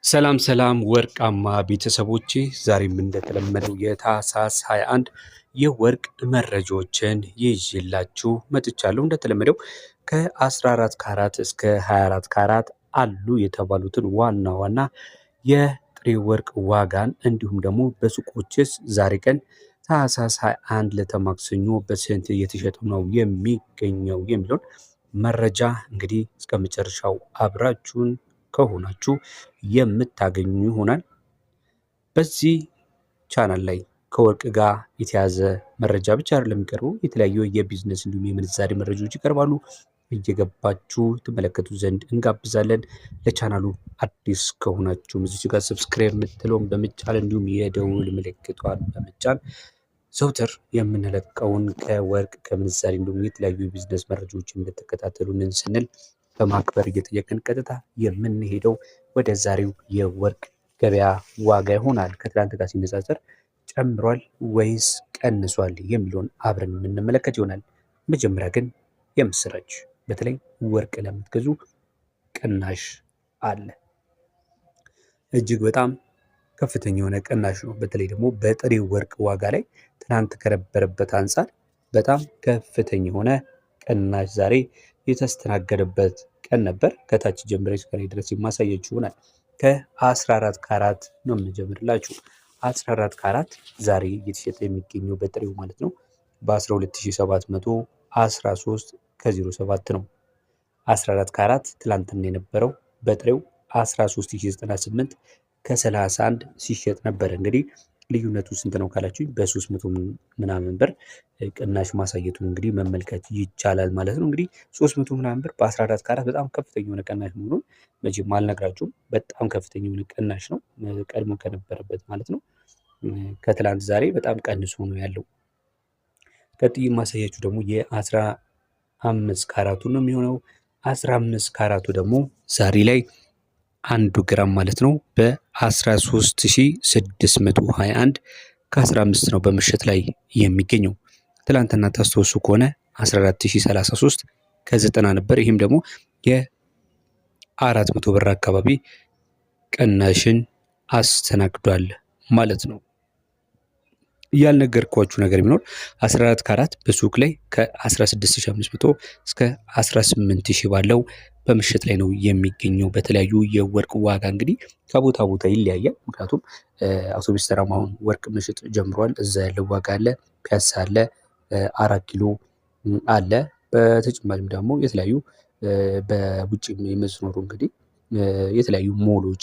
ሰላም ሰላም ወርቃማ ቤተሰቦቼ ዛሬም እንደተለመደው የታህሳስ 21 የወርቅ መረጃዎችን ይዤላችሁ መጥቻለሁ። እንደተለመደው ከ14 ካራት እስከ 24 ካራት አሉ የተባሉትን ዋና ዋና የጥሬ ወርቅ ዋጋን እንዲሁም ደግሞ በሱቆችስ ዛሬ ቀን ታህሳስ 21 ለተማክሰኞ በስንት እየተሸጡ ነው የሚገኘው የሚለውን መረጃ እንግዲህ እስከ መጨረሻው አብራችሁን ከሆናችሁ የምታገኙ ይሆናል። በዚህ ቻናል ላይ ከወርቅ ጋር የተያዘ መረጃ ብቻ አይደለም የሚቀርበው፣ የተለያዩ የቢዝነስ እንዲሁም የምንዛሬ መረጃዎች ይቀርባሉ። እየገባችሁ ትመለከቱ ዘንድ እንጋብዛለን። ለቻናሉ አዲስ ከሆናችሁ እዚች ጋር ሰብስክራይብ የምትለውን በመጫን እንዲሁም የደውል ምልክቷን በመጫን ዘውትር የምንለቀውን ከወርቅ ከምንዛሬ እንዲሁም የተለያዩ የቢዝነስ መረጃዎችን እንድትከታተሉንን ስንል በማክበር እየጠየቅን ቀጥታ የምንሄደው ወደ ዛሬው የወርቅ ገበያ ዋጋ ይሆናል። ከትላንት ጋር ሲነጻጸር ጨምሯል ወይስ ቀንሷል የሚለውን አብረን የምንመለከት ይሆናል። መጀመሪያ ግን የምስራች፣ በተለይ ወርቅ ለምትገዙ ቅናሽ አለ። እጅግ በጣም ከፍተኛ የሆነ ቅናሽ ነው። በተለይ ደግሞ በጥሬ ወርቅ ዋጋ ላይ ትናንት ከነበረበት አንጻር በጣም ከፍተኛ የሆነ ቅናሽ ዛሬ የተስተናገደበት ቀን ነበር። ከታች ጀምሬ እስከ ላይ ድረስ የማሳያችሁ ይሆናል። ከ14 ካራት ነው የምንጀምርላችሁ። 14 ካራት ዛሬ እየተሸጠ የሚገኘው በጥሬው ማለት ነው በ12713 ከ07 ነው። 14 ካራት ትላንትና የነበረው በጥሬው 13098 ከ31 ሲሸጥ ነበር። እንግዲህ ልዩነቱ ስንት ነው ካላችሁ በ300 ምናምን ብር ቅናሽ ማሳየቱን እንግዲህ መመልከት ይቻላል ማለት ነው። እንግዲህ 300 ምናምን ብር በ14 ካራት በጣም ከፍተኛ የሆነ ቅናሽ መሆኑን መቼም አልነግራችሁም። በጣም ከፍተኛ የሆነ ቅናሽ ነው ቀድሞ ከነበረበት ማለት ነው። ከትላንት ዛሬ በጣም ቀንሶ ነው ያለው። ቀጥዬ ማሳያችሁ ደግሞ የ15 ካራቱ ነው የሚሆነው። 15 ካራቱ ደግሞ ዛሬ ላይ 1 ግራም ማለት ነው በ13621 ከ15 ነው በምሽት ላይ የሚገኘው። ትላንትና ታስታውሱ ከሆነ 14033 ከ90 ነበር። ይህም ደግሞ የ400 ብር አካባቢ ቅናሽን አስተናግዷል ማለት ነው። ያልነገርኳችሁ ነገር ቢኖር 14 ካራት በሱቅ ላይ ከ16500 እስከ 18000 ባለው በምሽት ላይ ነው የሚገኘው። በተለያዩ የወርቅ ዋጋ እንግዲህ ከቦታ ቦታ ይለያያል። ምክንያቱም አውቶቡስ ተራም አሁን ወርቅ መሸጥ ጀምሯል። እዛ ያለው ዋጋ አለ፣ ፒያሳ አለ፣ 4 ኪሎ አለ። በተጨማሪም ደግሞ የተለያዩ በውጭ የምትኖሩ እንግዲህ የተለያዩ ሞሎች